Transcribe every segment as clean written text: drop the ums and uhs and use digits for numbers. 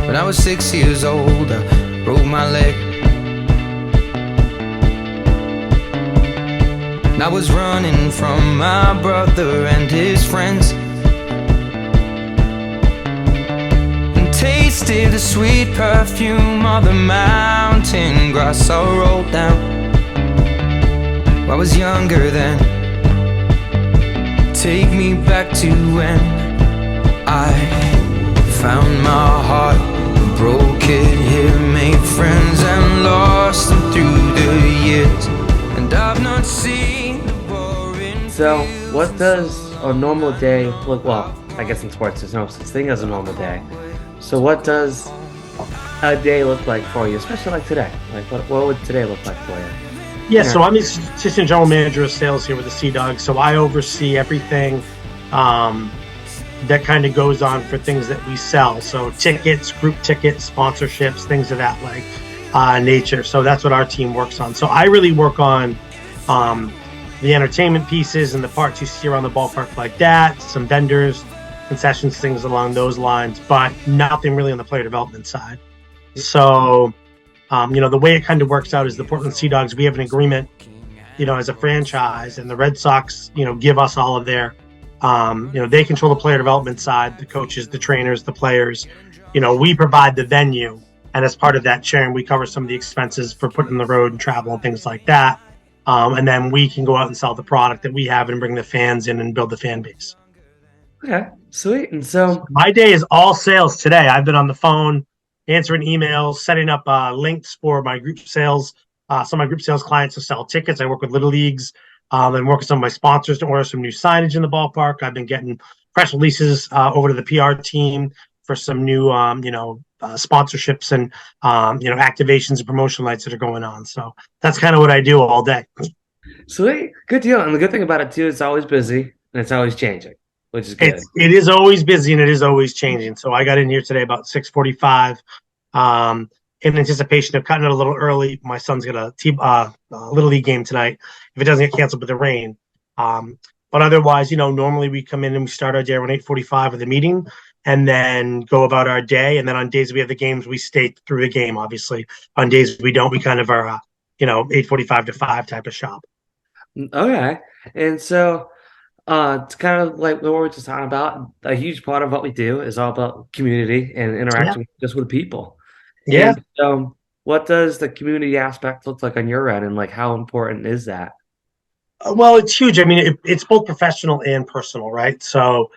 When I was 6 years old, I broke my leg. And I was running from my brother and his friends, and tasted the sweet perfume of the mountain grass I rolled down. I was younger then. Take me back to when I found my heart, broke it here, made friends and lost them through the years. And I've not seen the boring. So, what does a normal day look? Well, I guess in sports there's no such thing as a normal day. So, what does a day look like for you, especially like today? Like, what would today look like for you? Yeah, so I'm the assistant general manager of sales here with the Sea Dogs. So I oversee everything that kind of goes on for things that we sell. So tickets, group tickets, sponsorships, things of that nature. So that's what our team works on. So I really work on the entertainment pieces and the parts you see around the ballpark like that, some vendors, concessions, things along those lines, but nothing really on the player development side. So the way it kind of works out is the Portland Sea Dogs, we have an agreement, as a franchise, and the Red Sox, give us all of their, they control the player development side, the coaches, the trainers, the players. We provide the venue, and as part of that sharing, we cover some of the expenses for putting on the road and travel and things like that. And then we can go out and sell the product that we have and bring the fans in and build the fan base. Okay, sweet. And so my day is all sales today. I've been on the phone, answering emails, setting up links for my group sales, some of my group sales clients to sell tickets. I work with little leagues and work with some of my sponsors to order some new signage in the ballpark. I've been getting press releases over to the PR team for some new, sponsorships and, activations and promotion lights that are going on. So that's kind of what I do all day. sweet, good deal. And the good thing about it too, it's always busy and it's always changing, which is good. It is always busy and it is always changing. So I got in here today about 6:45 in anticipation of cutting it a little early. My son's got a little league game tonight if it doesn't get canceled with the rain. But otherwise, normally we come in and we start our day around 8:45 with a meeting and then go about our day. And then on days we have the games, we stay through the game, obviously. On days we don't, we kind of are, 8:45 to 5 type of shop. Okay. And so it's kind of like what we were just talking about. A huge part of what we do is all about community and interaction just with people. Yeah. And, what does the community aspect look like on your end, and like how important is that? Well, it's huge. I mean, it's both professional and personal, right? So,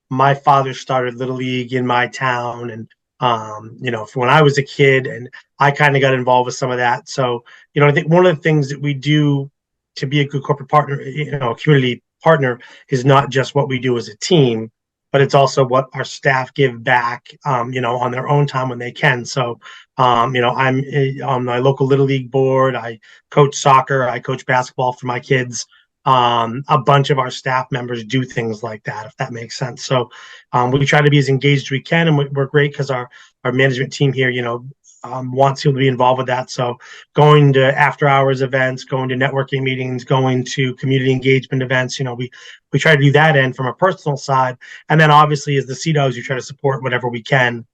my father started Little League in my town, and from when I was a kid, and I kind of got involved with some of that. So, I think one of the things that we do to be a good corporate partner, a community partner, is not just what we do as a team, but it's also what our staff give back, on their own time when they can. So, I'm on my local Little League board. I coach soccer. I coach basketball for my kids. A bunch of our staff members do things like that, if that makes sense. So we try to be as engaged as we can, and we're great because our management team here, wants people to be involved with that. So going to after hours events, going to networking meetings, going to community engagement events, we try to do that end from a personal side. And then obviously as the Sea Dogs, we try to support whatever we can.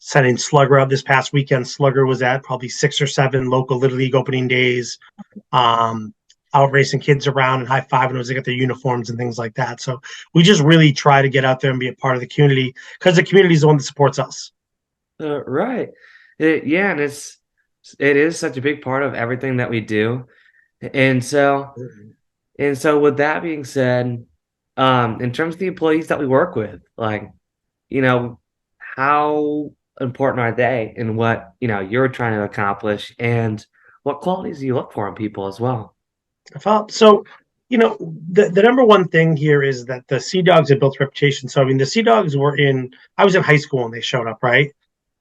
Setting Slugger up this past weekend. Slugger was at probably 6 or 7 local Little League opening days, out racing kids around and high-fiving as they get their uniforms and things like that. So we just really try to get out there and be a part of the community because the community is the one that supports us. Right. And it is such a big part of everything that we do. And so with that being said, in terms of the employees that we work with, like, how important are they in what, you're trying to accomplish, and what qualities do you look for in people as well? So, the number one thing here is that the Sea Dogs have built a reputation. So, I mean, the Sea Dogs I was in high school when they showed up, right?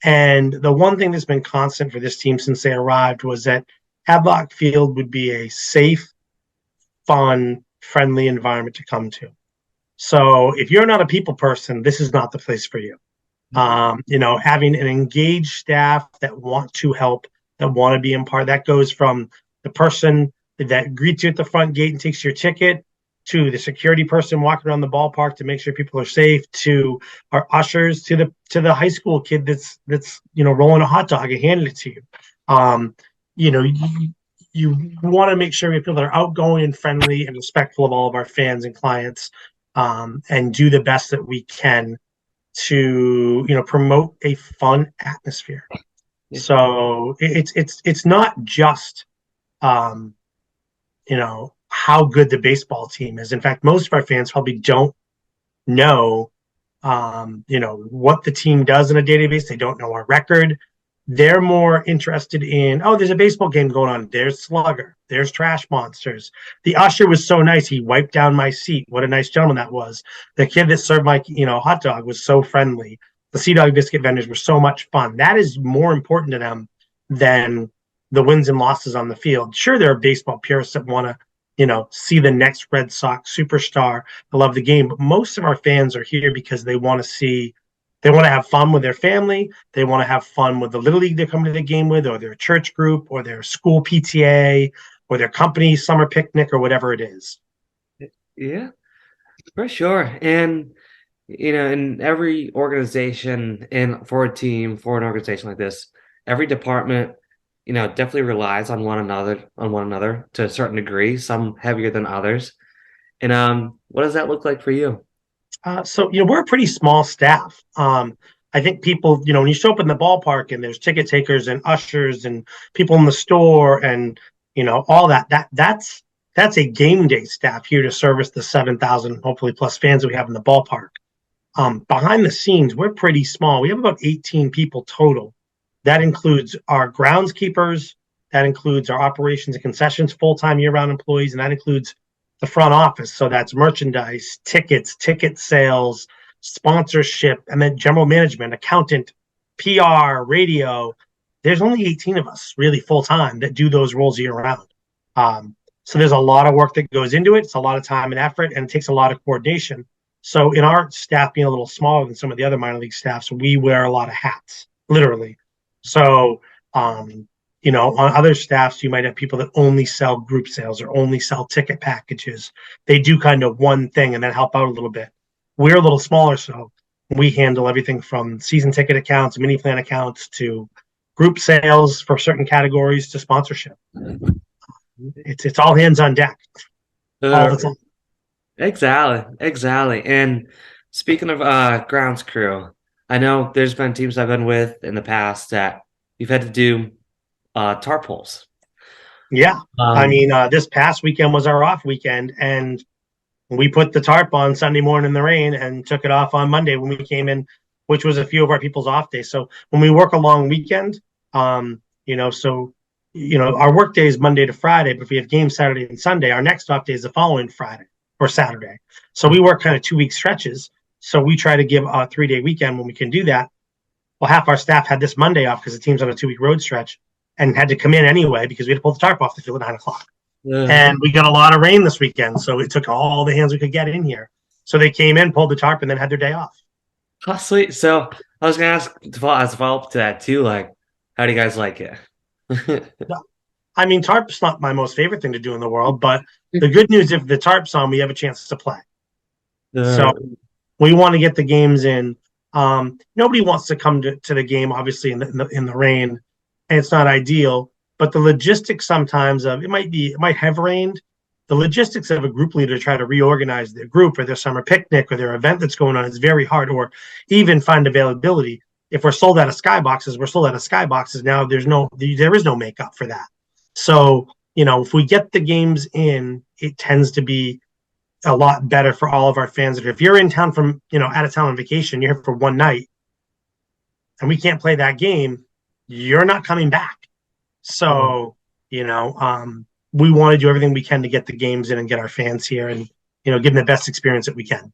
And the one thing that's been constant for this team since they arrived was that Hadlock Field would be a safe, fun, friendly environment to come to. So if you're not a people person, this is not the place for you. Having an engaged staff that want to help, that want to be in part, that goes from the person that greets you at the front gate and takes your ticket to the security person walking around the ballpark to make sure people are safe, to our ushers, to the high school kid that's rolling a hot dog and handing it to you. You know, you want to make sure we have people that are outgoing and friendly and respectful of all of our fans and clients, and do the best that we can to promote a fun atmosphere. Yeah. So it's not just how good the baseball team is. In fact, most of our fans probably don't know what the team does on a daily basis. They don't know our record. They're more interested in, oh, there's a baseball game going on. There's Slugger. There's Trash Monsters. The usher was so nice. He wiped down my seat. What a nice gentleman that was. The kid that served my, hot dog was so friendly. The Sea Dog biscuit vendors were so much fun. That is more important to them than the wins and losses on the field. Sure, there are baseball purists that want to, see the next Red Sox superstar. I love the game, but most of our fans are here because they want to have fun with their family. They want to have fun with the little league they're coming to the game with, or their church group, or their school PTA, or their company summer picnic, or whatever it is. Yeah, for sure. And in every organization, and for an organization like this, every department, definitely relies on one another to a certain degree, some heavier than others. And what does that look like for you? So we're a pretty small staff. I think people, when you show up in the ballpark and there's ticket takers and ushers and people in the store and all that's a game day staff here to service the 7,000 hopefully plus fans that we have in the ballpark. Behind the scenes, we're pretty small. We have about 18 people total. That includes our groundskeepers, that includes our operations and concessions full-time year-round employees, and that includes the front office. So that's merchandise, tickets, ticket sales, sponsorship, and then general management, accountant, PR, radio. There's only 18 of us really full-time that do those roles year-round. So there's a lot of work that goes into it. It's a lot of time and effort, and it takes a lot of coordination. So in our staff being a little smaller than some of the other minor league staffs, we wear a lot of hats, literally. So, on other staffs, you might have people that only sell group sales or only sell ticket packages. They do kind of one thing and then help out a little bit. We're a little smaller, so we handle everything from season ticket accounts, mini plan accounts, to group sales for certain categories, to sponsorship. It's all hands on deck all the time. Exactly. And speaking of grounds crew, I know there's been teams I've been with in the past that you've had to do tarp holes. Yeah. This past weekend was our off weekend, and we put the tarp on Sunday morning in the rain and took it off on Monday when we came in, which was a few of our people's off days. So when we work a long weekend, our work day is Monday to Friday, but if we have games Saturday and Sunday, our next off day is the following Friday or Saturday. So we work kind of 2-week stretches. So we try to give a 3-day weekend when we can do that. Well, half our staff had this Monday off because the team's on a 2-week road stretch and had to come in anyway because we had to pull the tarp off the field at 9 o'clock. And we got a lot of rain this weekend, so it took all the hands we could get in here. So they came in, pulled the tarp, and then had their day off. Oh, sweet. So I was going to ask as a follow-up to that too, like, how do you guys like it? Tarp's not my most favorite thing to do in the world, but the good news, if the tarp's on, we have a chance to play. So we want to get the games in. Nobody wants to come to the game, obviously, in the rain, and it's not ideal. But the logistics sometimes of it might have rained. The logistics of a group leader to try to reorganize their group or their summer picnic or their event that's going on is very hard, or even find availability. If we're sold out of skyboxes, we're sold out of skyboxes. Now there is no makeup for that. So, if we get the games in, it tends to be a lot better for all of our fans. If you're in town from, out of town on vacation, you're here for one night and we can't play that game, you're not coming back. So, we want to do everything we can to get the games in and get our fans here and, give them the best experience that we can.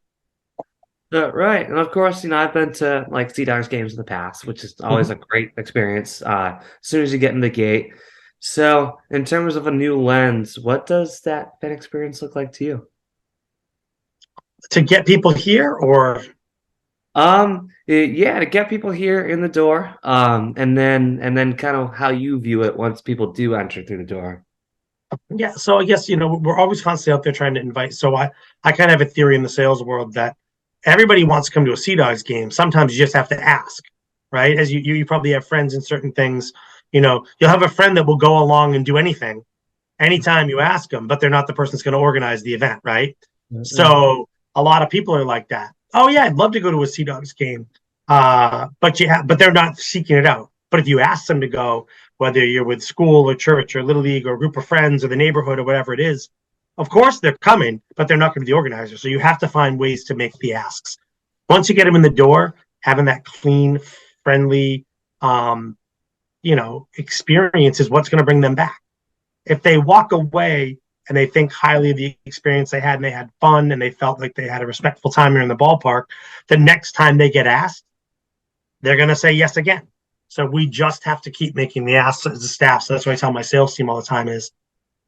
Right. And of course, I've been to like Sea Dogs games in the past, which is always a great experience as soon as you get in the gate. So in terms of a new lens, what does that fan experience look like to you? To get people here, or to get people here in the door, and then kind of how you view it once people do enter through the door. Yeah, so I guess we're always constantly out there trying to invite. So I kind of have a theory in the sales world that everybody wants to come to a Sea Dogs game. Sometimes you just have to ask, right? As you probably have friends in certain things. You'll have a friend that will go along and do anything anytime you ask them, but they're not the person that's going to organize the event, right? So a lot of people are like that. Oh yeah, I'd love to go to a Sea Dogs game, but they're not seeking it out. But if you ask them to go, whether you're with school or church or little league or a group of friends or the neighborhood or whatever it is, of course they're coming, but they're not going to be the organizer. So you have to find ways to make the asks. Once you get them in the door, having that clean, friendly, experience is what's going to bring them back. If they walk away and they think highly of the experience they had and they had fun and they felt like they had a respectful time here in the ballpark, the next time they get asked, they're going to say yes again. So we just have to keep making the asks as a staff. So that's what I tell my sales team all the time is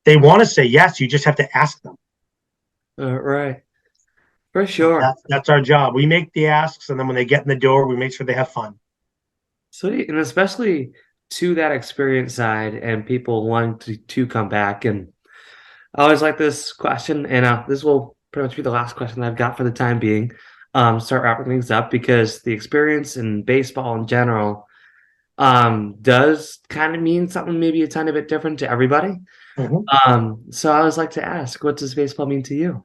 they want to say yes. You just have to ask them. Right. For sure. That's our job. We make the asks, and then when they get in the door, we make sure they have fun. Sweet. And especially to that experience side and people wanting to come back. And I always like this question, and this will pretty much be the last question I've got for the time being. Start wrapping things up because the experience in baseball in general does kind of mean something maybe a tiny bit different to everybody. So I always like to ask, what does baseball mean to you?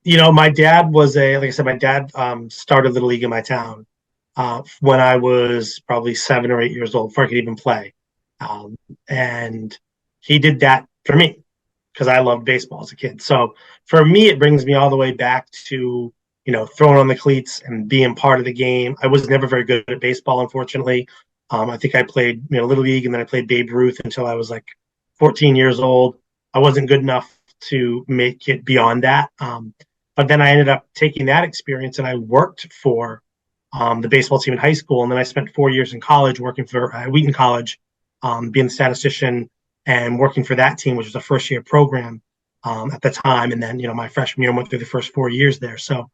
My dad was like I said, my dad started Little League in my town when I was probably 7 or 8 years old before I could even play. And he did that for me because I loved baseball as a kid. So for me, it brings me all the way back to, throwing on the cleats and being part of the game. I was never very good at baseball, unfortunately. I think I played, Little League, and then I played Babe Ruth until I was like 14 years old. I wasn't good enough to make it beyond that. But then I ended up taking that experience and I worked for the baseball team in high school. And then I spent 4 years in college working for Wheaton College, being a statistician and working for that team, which was a first year program at the time. And then, my freshman year, I went through the first 4 years there. So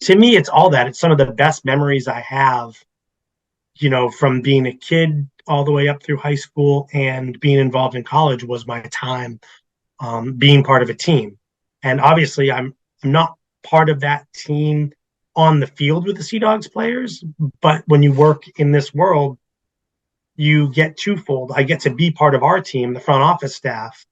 to me, it's all that. It's some of the best memories I have, from being a kid all the way up through high school and being involved in college was my time being part of a team. And obviously, I'm not part of that team on the field with the Sea Dogs players, but when you work in this world, you get twofold. I get to be part of our team, the front office staff,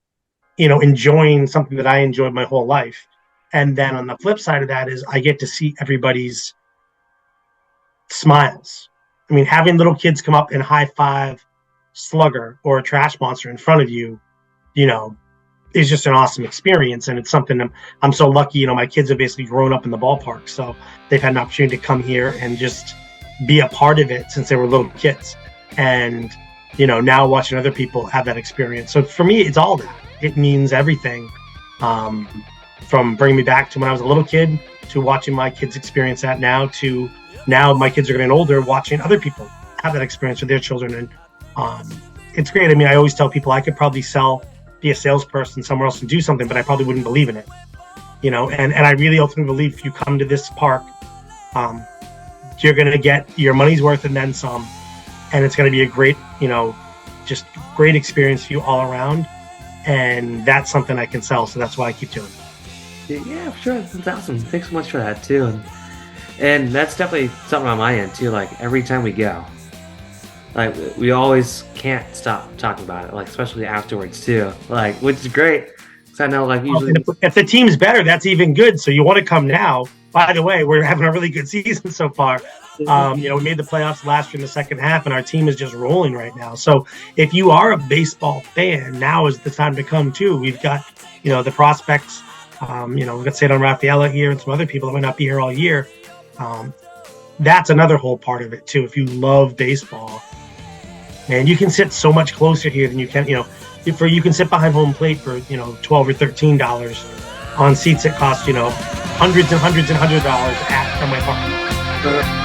enjoying something that I enjoyed my whole life. And then on the flip side of that is I get to see everybody's smiles. I mean, having little kids come up and high five Slugger or a trash monster in front of you, is just an awesome experience. And it's something I'm so lucky, my kids have basically grown up in the ballpark. So they've had an opportunity to come here and just be a part of it since they were little kids. And, now watching other people have that experience. So for me, it's all that. It means everything. From bringing me back to when I was a little kid to watching my kids experience that to now my kids are getting older, watching other people have that experience with their children. And it's great. I mean, I always tell people I could probably be a salesperson somewhere else and do something, but I probably wouldn't believe in it, and I really ultimately believe if you come to this park, you're going to get your money's worth and then some, and it's going to be a great, just great experience for you all around. And that's something I can sell. So that's why I keep doing it. Yeah, sure. That's awesome. Thanks so much for that too. And that's definitely something on my end too. Like every time we go, like we always can't stop talking about it. Like especially afterwards too. Like which is great. Because I know like usually if the team's better, that's even good. So you want to come now. By the way, we're having a really good season so far. We made the playoffs last year in the second half, and our team is just rolling right now. So if you are a baseball fan, now is the time to come too. We've got, the prospects. We've got Cedar Rafaela here and some other people that might not be here all year. That's another whole part of it too. If you love baseball, man, you can sit so much closer here than you can, you can sit behind home plate for, $12 or $13 on seats that cost, hundreds and hundreds and hundreds of dollars at my park.